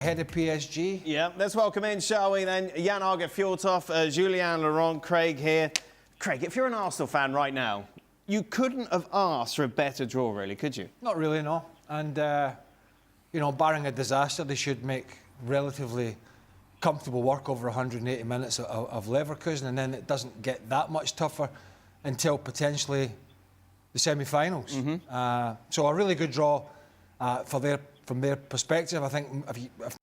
Head of PSG. Yeah, let's welcome in, shall we then, Jan Arge Fjorthoff, Julien Laurent, Craig here. Craig, if you're an Arsenal fan right now, you couldn't have asked for a better draw, really, could you? Not really, no. And, you know, barring a disaster, they should make relatively comfortable work over 180 minutes of Leverkusen, and then it doesn't get that much tougher until potentially the semi-finals. So a really good draw from their perspective. I think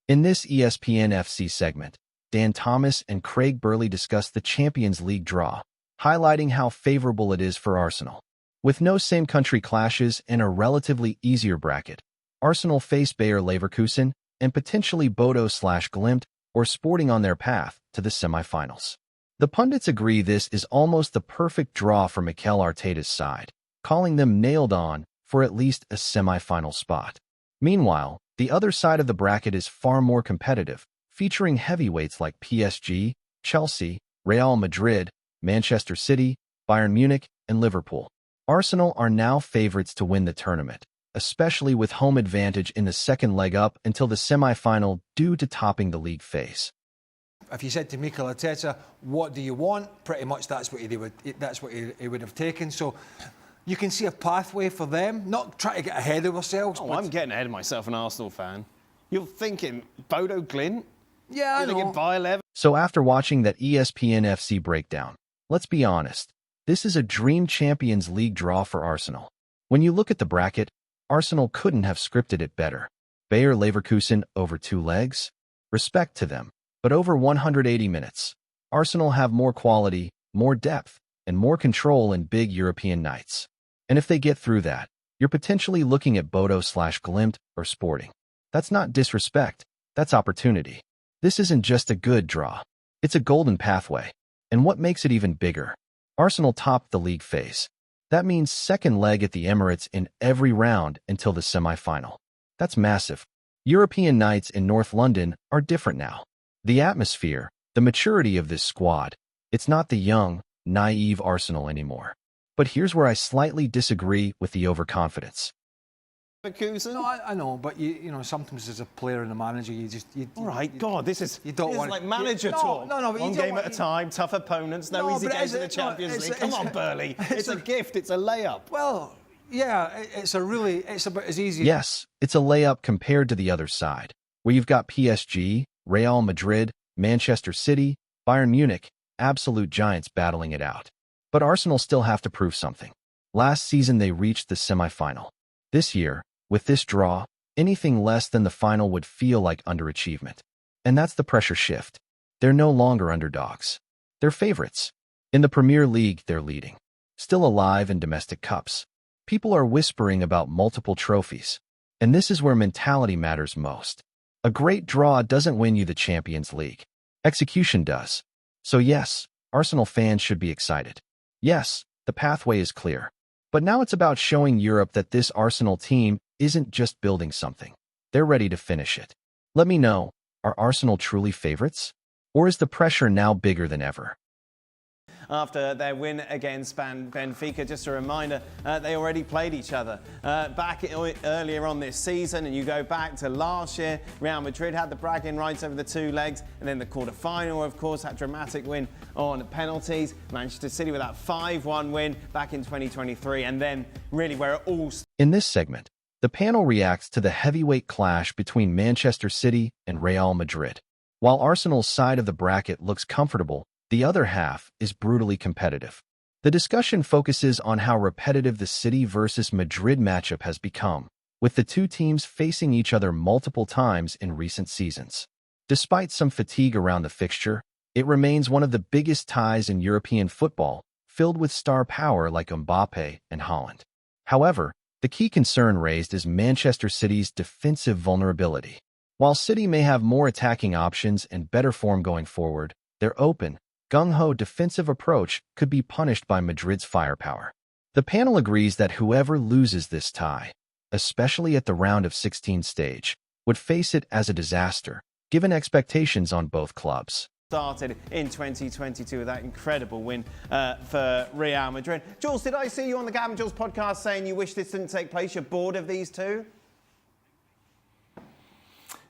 In this ESPN FC segment, Dan Thomas and Craig Burley discuss the Champions League draw, highlighting how favorable it is for Arsenal. With no same-country clashes and a relatively easier bracket, Arsenal face Bayer Leverkusen and potentially Bodo/Glimt or Sporting on their path to the semi-finals. The pundits agree this is almost the perfect draw for Mikel Arteta's side, calling them nailed on for at least a semi-final spot. Meanwhile, the other side of the bracket is far more competitive, featuring heavyweights like PSG, Chelsea, Real Madrid, Manchester City, Bayern Munich, and Liverpool. Arsenal are now favorites to win the tournament, especially with home advantage in the second leg up until the semi-final due to topping the league phase. if you said to Mikel Arteta, what do you want? Pretty much that's what he would have taken. So you can see a pathway for them, not trying to get ahead of ourselves. Oh, I'm getting ahead of myself, an Arsenal fan. You're thinking Bodo Glimt? Yeah, I know. You're thinking Bayer Leverkusen? So after watching that ESPN FC breakdown, let's be honest, this is a dream Champions League draw for Arsenal. When you look at the bracket, Arsenal couldn't have scripted it better. Bayer Leverkusen over 2 legs? Respect to them. But over 180 minutes, Arsenal have more quality, more depth, and more control in big European nights. And if they get through that, you're potentially looking at Bodo/Glimt or Sporting. That's not disrespect, that's opportunity. This isn't just a good draw. It's a golden pathway. And what makes it even bigger? Arsenal topped the league phase. That means second leg at the Emirates in every round until the semi-final. That's massive. European nights in North London are different now. The atmosphere, the maturity of this squad, it's not the young, naive Arsenal anymore. But here's where I slightly disagree with the overconfidence. No, I know, but you know, sometimes as a player and a manager, all right, God, this is like manager talk. No, but one game at a time, tough opponents, no easy games in the Champions League. Come on, Burley, it's a gift, it's a layup. Well, yeah, it's about as easy. Yes, it's a layup compared to the other side, where you've got PSG, Real Madrid, Manchester City, Bayern Munich, absolute giants battling it out. But Arsenal still have to prove something. Last season they reached the semi-final. This year, with this draw, anything less than the final would feel like underachievement. And that's the pressure shift. They're no longer underdogs. They're favorites. In the Premier League, they're leading. Still alive in domestic cups. People are whispering about multiple trophies. And this is where mentality matters most. A great draw doesn't win you the Champions League. Execution does. So yes, Arsenal fans should be excited. Yes, the pathway is clear. But now it's about showing Europe that this Arsenal team isn't just building something. They're ready to finish it. Let me know, are Arsenal truly favorites? Or is the pressure now bigger than ever? After their win against Benfica, just a reminder, they already played each other back earlier on this season, and you go back to last year, Real Madrid had the bragging rights over the 2 legs, and then the quarter-final, of course, that dramatic win on penalties. Manchester City with that 5-1 win back in 2023, and then really where it all started. In this segment, the panel reacts to the heavyweight clash between Manchester City and Real Madrid. While Arsenal's side of the bracket looks comfortable, the other half is brutally competitive. The discussion focuses on how repetitive the City versus Madrid matchup has become, with the two teams facing each other multiple times in recent seasons. Despite some fatigue around the fixture, it remains one of the biggest ties in European football, filled with star power like Mbappe and Haaland. However, the key concern raised is Manchester City's defensive vulnerability. While City may have more attacking options and better form going forward, their open, gung-ho defensive approach could be punished by Madrid's firepower. The panel agrees that whoever loses this tie, especially at the round of 16 stage, would face it as a disaster, given expectations on both clubs. Started in 2022 with that incredible win for Real Madrid. Jules, did I see you on the Gavin Jules podcast saying you wish this didn't take place? You're bored of these two?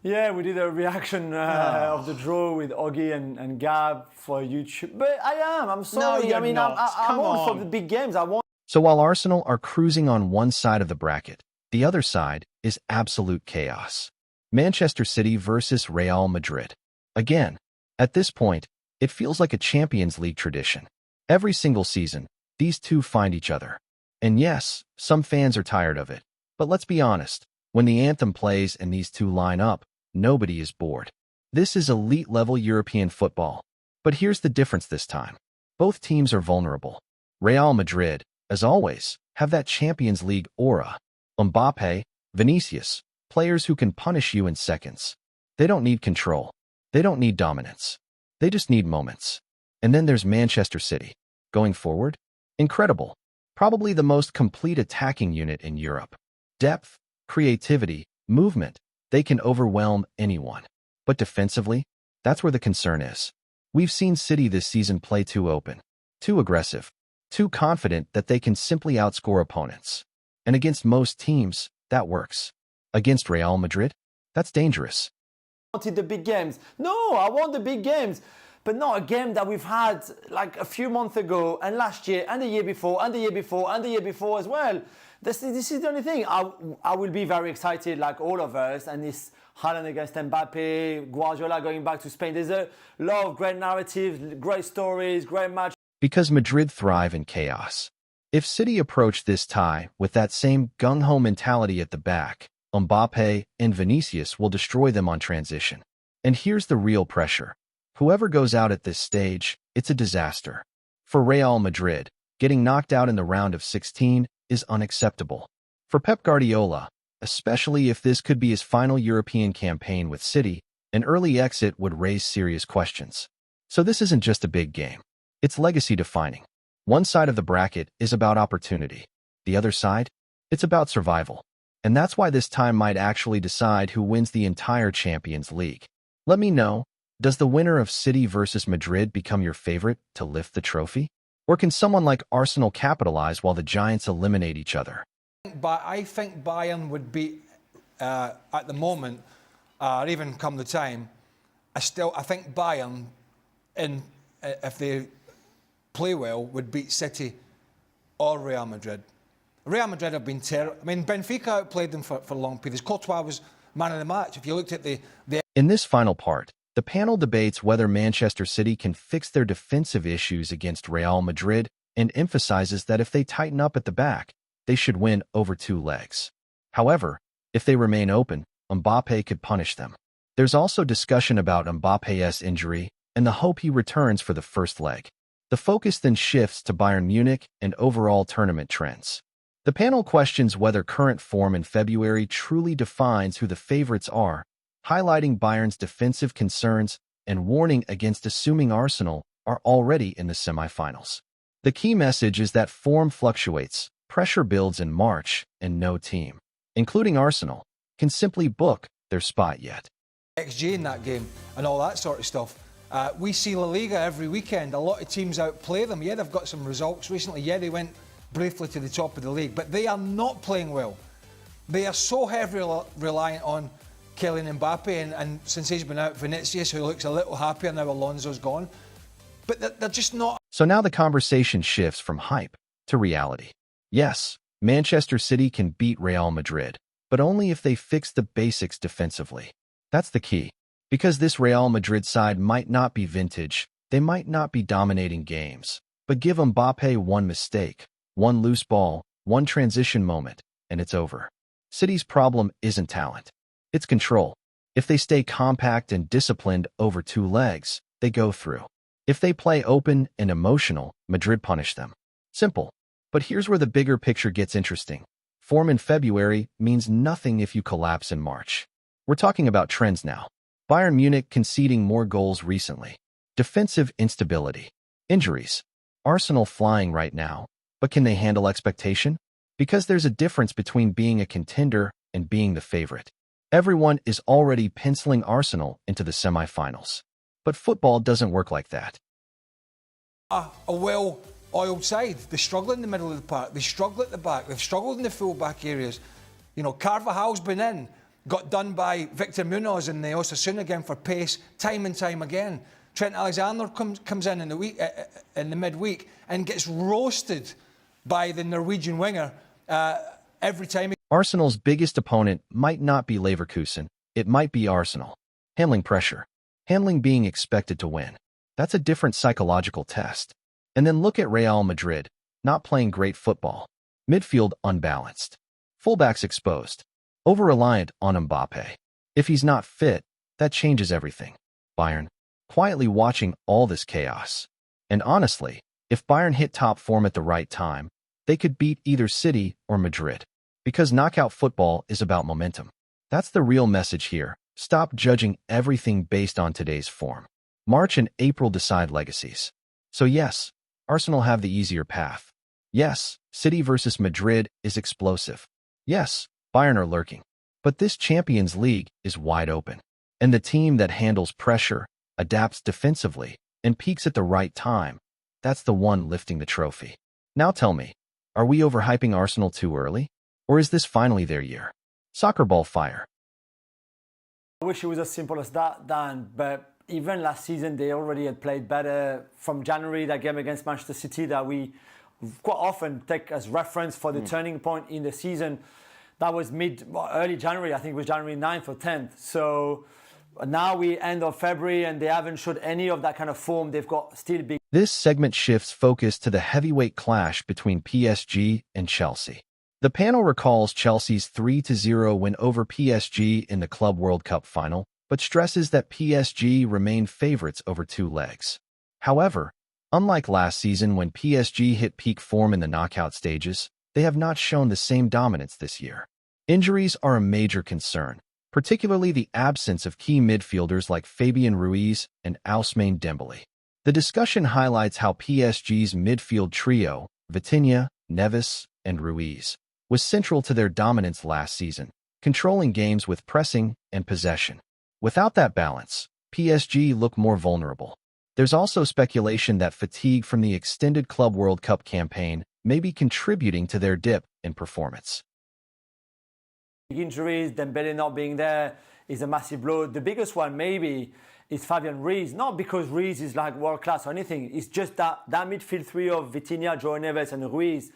Yeah, we did a reaction of the draw with Oggy and Gab for YouTube. But I'm sorry. you're I mean, not. I'm Come all for on. the big games. I want. So while Arsenal are cruising on one side of the bracket, the other side is absolute chaos. Manchester City versus Real Madrid. Again, at this point, it feels like a Champions League tradition. Every single season, these two find each other. And yes, some fans are tired of it. But let's be honest, when the anthem plays and these two line up, nobody is bored. This is elite-level European football. But here's the difference this time. Both teams are vulnerable. Real Madrid, as always, have that Champions League aura. Mbappe, Vinicius, players who can punish you in seconds. They don't need control. They don't need dominance. They just need moments. And then there's Manchester City. Going forward? Incredible. Probably the most complete attacking unit in Europe. Depth, creativity, movement. They can overwhelm anyone. But defensively, that's where the concern is. We've seen City this season play too open, too aggressive, too confident that they can simply outscore opponents. And against most teams, that works. Against Real Madrid, that's dangerous. Wanted the big games. No, I want the big games, but not a game that we've had like a few months ago and last year and the year before and the year before and the year before as well. This is the only thing. I will be very excited like all of us, and this Haaland against Mbappe, Guardiola going back to Spain. There's a lot of great narratives, great stories, great match. Because Madrid thrive in chaos. If City approach this tie with that same gung-ho mentality at the back, Mbappe and Vinicius will destroy them on transition. And here's the real pressure. Whoever goes out at this stage, it's a disaster. For Real Madrid, getting knocked out in the round of 16 is unacceptable. For Pep Guardiola, especially if this could be his final European campaign with City, an early exit would raise serious questions. So this isn't just a big game. It's legacy defining. One side of the bracket is about opportunity. The other side? It's about survival. And that's why this time might actually decide who wins the entire Champions League. Let me know, does the winner of City versus Madrid become your favorite to lift the trophy? Or can someone like Arsenal capitalize while the Giants eliminate each other? But I think Bayern would beat, at the moment, or even come the time, I think Bayern, if they play well, would beat City or Real Madrid. Real Madrid have been terrible. I mean, Benfica outplayed them for long periods. Courtois was man of the match. If you looked at the... In this final part, the panel debates whether Manchester City can fix their defensive issues against Real Madrid and emphasizes that if they tighten up at the back, they should win over 2 legs. However, if they remain open, Mbappe could punish them. There's also discussion about Mbappe's injury and the hope he returns for the first leg. The focus then shifts to Bayern Munich and overall tournament trends. The panel questions whether current form in February truly defines who the favorites are, highlighting Bayern's defensive concerns and warning against assuming Arsenal are already in the semifinals. The key message is that form fluctuates, pressure builds in March, and no team, including Arsenal, can simply book their spot yet. XG in that game and all that sort of stuff. We see La Liga every weekend. A lot of teams outplay them. Yeah, they've got some results recently. Yeah, they went briefly to the top of the league, but they are not playing well. They are so heavily reliant on Kylian Mbappe, and since he's been out, Vinicius, who looks a little happier now Alonso's gone. But they're just not. So now the conversation shifts from hype to reality. Yes, Manchester City can beat Real Madrid, but only if they fix the basics defensively. That's the key. Because this Real Madrid side might not be vintage, they might not be dominating games, but give Mbappe one mistake, one loose ball, one transition moment, and it's over. City's problem isn't talent. It's control. If they stay compact and disciplined over 2 legs, they go through. If they play open and emotional, Madrid punish them. Simple. But here's where the bigger picture gets interesting. Form in February means nothing if you collapse in March. We're talking about trends now. Bayern Munich conceding more goals recently. Defensive instability. Injuries. Arsenal flying right now. But can they handle expectation? Because there's a difference between being a contender and being the favorite. Everyone is already penciling Arsenal into the semifinals. But football doesn't work like that. A well-oiled side. They struggle in the middle of the park. They struggle at the back. They've struggled in the full-back areas. You know, Carvajal's been in. got done by Victor Munoz in the Osasuna game for pace time and time again. Trent Alexander comes in the midweek and gets roasted by the Norwegian winger every time. Arsenal's biggest opponent might not be Leverkusen, it might be Arsenal. Handling pressure. Handling being expected to win. That's a different psychological test. And then look at Real Madrid, not playing great football. Midfield unbalanced. Fullbacks exposed. Over-reliant on Mbappe. If he's not fit, that changes everything. Bayern, quietly watching all this chaos. And honestly, if Bayern hit top form at the right time, they could beat either City or Madrid. Because knockout football is about momentum. That's the real message here. Stop judging everything based on today's form. March and April decide legacies. So yes, Arsenal have the easier path. Yes, City versus Madrid is explosive. Yes, Bayern are lurking. But this Champions League is wide open. And the team that handles pressure, adapts defensively, and peaks at the right time, that's the one lifting the trophy. Now tell me, are we overhyping Arsenal too early? Or is this finally their year? Soccer ball fire. I wish it was as simple as that, Dan, but even last season they already had played better. From January, that game against Manchester City that we quite often take as reference for the turning point in the season, that was early January. I think it was January 9th or 10th. So now we end of February and they haven't showed any of that kind of form. They've got still big. This segment shifts focus to the heavyweight clash between PSG and Chelsea. The panel recalls Chelsea's 3-0 win over PSG in the Club World Cup final, but stresses that PSG remain favorites over two legs. However, unlike last season when PSG hit peak form in the knockout stages, they have not shown the same dominance this year. Injuries are a major concern, particularly the absence of key midfielders like Fabian Ruiz and Ousmane Dembele. The discussion highlights how PSG's midfield trio, Vitinha, Neves, and Ruiz, was central to their dominance last season, controlling games with pressing and possession. Without that balance, PSG look more vulnerable. There's also speculation that fatigue from the extended Club World Cup campaign may be contributing to their dip in performance. Injuries, Dembele not being there is a massive blow. The biggest one maybe is Fabian Ruiz, not because Ruiz is like world class or anything. It's just that midfield three of Vitinha, João Neves and Ruiz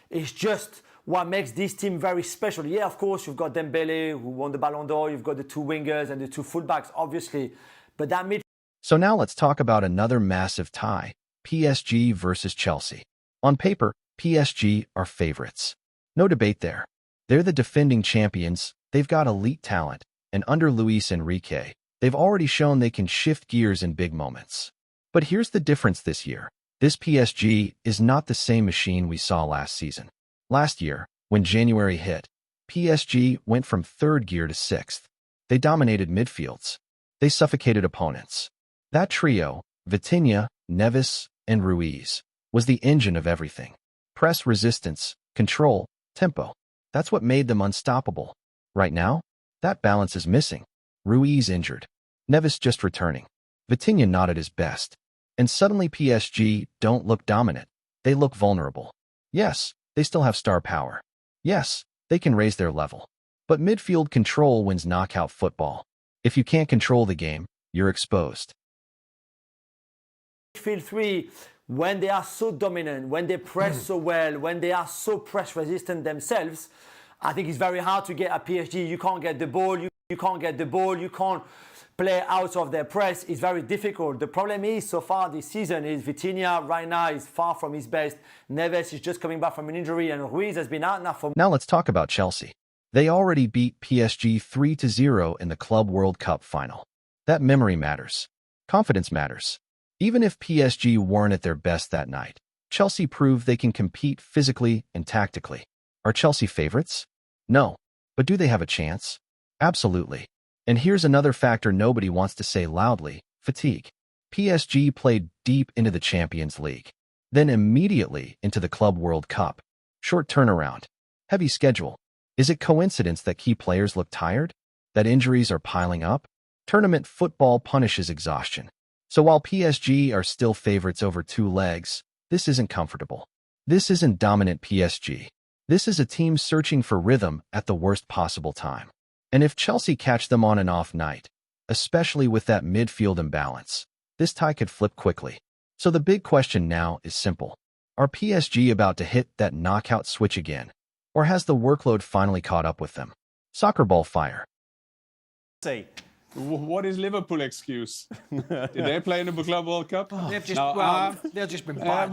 is just what makes this team very special. Yeah, of course, you've got Dembele, who won the Ballon d'Or. You've got the two wingers and the two fullbacks, obviously. But that midfield. So now let's talk about another massive tie, PSG versus Chelsea. On paper, PSG are favorites. No debate there. They're the defending champions, they've got elite talent, and under Luis Enrique, they've already shown they can shift gears in big moments. But here's the difference this year. This PSG is not the same machine we saw last season. Last year, when January hit, PSG went from third gear to sixth. They dominated midfields. They suffocated opponents. That trio, Vitinha, Neves, and Ruiz, was the engine of everything. Press resistance, control, tempo. That's what made them unstoppable. Right now, that balance is missing. Ruiz injured. Neves just returning. Vitinha not at his best. And suddenly PSG don't look dominant. They look vulnerable. Yes, they still have star power. Yes, they can raise their level. But midfield control wins knockout football. If you can't control the game, you're exposed. Midfield three, when they are so dominant, when they press so well, when they are so press resistant themselves, I think it's very hard to get at PSG. You can't get the ball, you can't get the ball, you can't play out of their press. It's very difficult. The problem is, so far this season, is Vitinha right now is far from his best. Neves is just coming back from an injury, and Ruiz has been out now for... Now let's talk about Chelsea. They already beat PSG 3-0 in the Club World Cup final. That memory matters. Confidence matters. Even if PSG weren't at their best that night, Chelsea proved they can compete physically and tactically. Are Chelsea favorites? No. But do they have a chance? Absolutely. And here's another factor nobody wants to say loudly, fatigue. PSG played deep into the Champions League, then immediately into the Club World Cup. Short turnaround. Heavy schedule. Is it coincidence that key players look tired? That injuries are piling up? Tournament football punishes exhaustion. So while PSG are still favorites over two legs, this isn't comfortable. This isn't dominant PSG. This is a team searching for rhythm at the worst possible time. And if Chelsea catch them on an off night, especially with that midfield imbalance, this tie could flip quickly. So the big question now is simple. Are PSG about to hit that knockout switch again? Or has the workload finally caught up with them? Soccer ball fire. See. What is Liverpool excuse? Did they play in the Club World Cup? They've just, No, they've just been bad.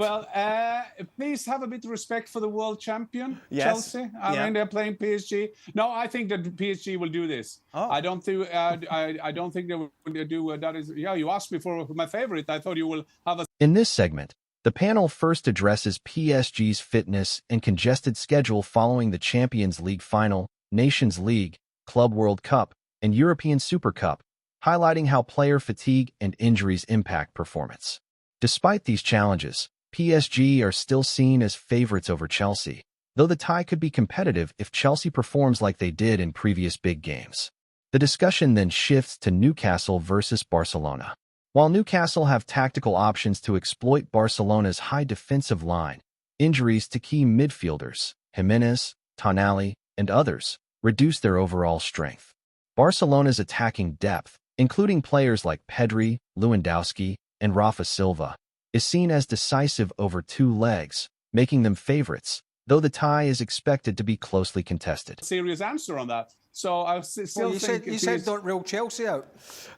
Please have a bit of respect for the world champion, Yes. Chelsea. I Yeah. mean, they're playing PSG. No, I think that PSG will do this. Oh. I don't think. I don't think they will do that. You asked me for my favorite. I thought you will have a. In this segment, the panel first addresses PSG's fitness and congested schedule following the Champions League final, Nations League, Club World Cup, and European Super Cup, highlighting how player fatigue and injuries impact performance. Despite these challenges, PSG are still seen as favorites over Chelsea, though the tie could be competitive if Chelsea performs like they did in previous big games. The discussion then shifts to Newcastle versus Barcelona. While Newcastle have tactical options to exploit Barcelona's high defensive line, injuries to key midfielders, Jimenez, Tonali, and others, reduce their overall strength. Barcelona's attacking depth, including players like Pedri, Lewandowski, and Rafa Silva, is seen as decisive over two legs, making them favorites, though the tie is expected to be closely contested. serious answer on that. So I still you think said don't rule Chelsea out.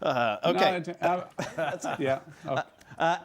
Okay. Yeah. Oh.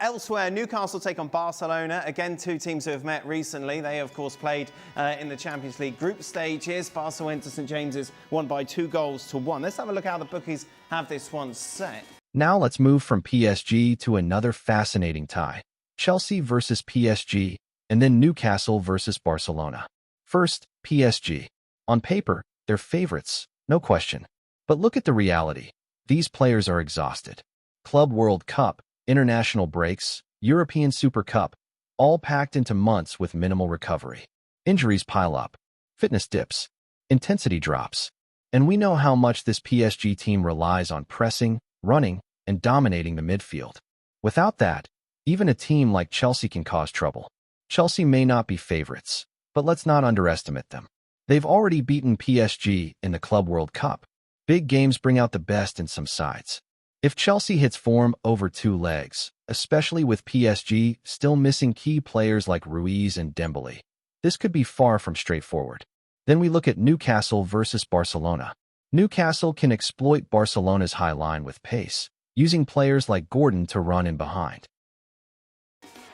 Elsewhere, Newcastle take on Barcelona. Again, two teams who have met recently. They, of course, played in the Champions League group stages. Barca went to St James's, won by 2-1. Let's have a look how the bookies have this one set. Now let's move from PSG to another fascinating tie, Chelsea versus PSG, and then Newcastle versus Barcelona. First, PSG. On paper, they're favorites, no question. But look at the reality. These players are exhausted. Club World Cup, international breaks, European Super Cup, all packed into months with minimal recovery. Injuries pile up, fitness dips, intensity drops. And we know how much this PSG team relies on pressing, running, and dominating the midfield. Without that, even a team like Chelsea can cause trouble. Chelsea may not be favorites, but let's not underestimate them. They've already beaten PSG in the Club World Cup. Big games bring out the best in some sides. If Chelsea hits form over two legs, especially with PSG still missing key players like Ruiz and Dembele, this could be far from straightforward. Then we look at Newcastle versus Barcelona. Newcastle can exploit Barcelona's high line with pace, using players like Gordon to run in behind.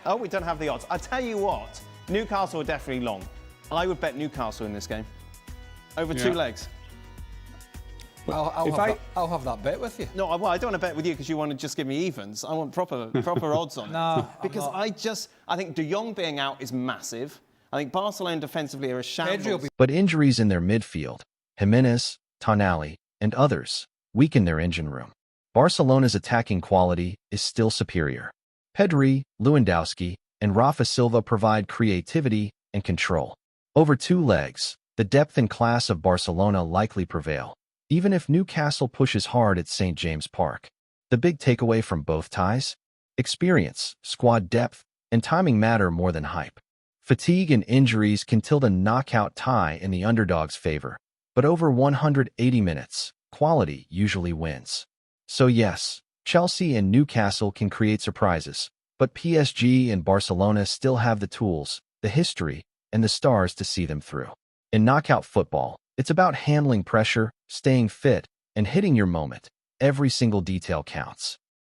Oh, we don't have the odds. I tell you what, Newcastle are definitely long. I would bet Newcastle in this game. Over two legs. I'll have that bet with you. No, well, I don't want to bet with you because you want to just give me evens. I want proper odds on it. No, because I think De Jong being out is massive. I think Barcelona defensively are a shambles. But injuries in their midfield, Jimenez, Tonali, and others, weaken their engine room. Barcelona's attacking quality is still superior. Pedri, Lewandowski, and Rafa Silva provide creativity and control. Over two legs, the depth and class of Barcelona likely prevail, even if Newcastle pushes hard at St. James Park. The big takeaway from both ties? Experience, squad depth, and timing matter more than hype. Fatigue and injuries can tilt a knockout tie in the underdog's favor, but over 180 minutes, quality usually wins. So yes, Chelsea and Newcastle can create surprises, but PSG and Barcelona still have the tools, the history, and the stars to see them through. In knockout football, it's about handling pressure, staying fit, and hitting your moment. Every single detail counts.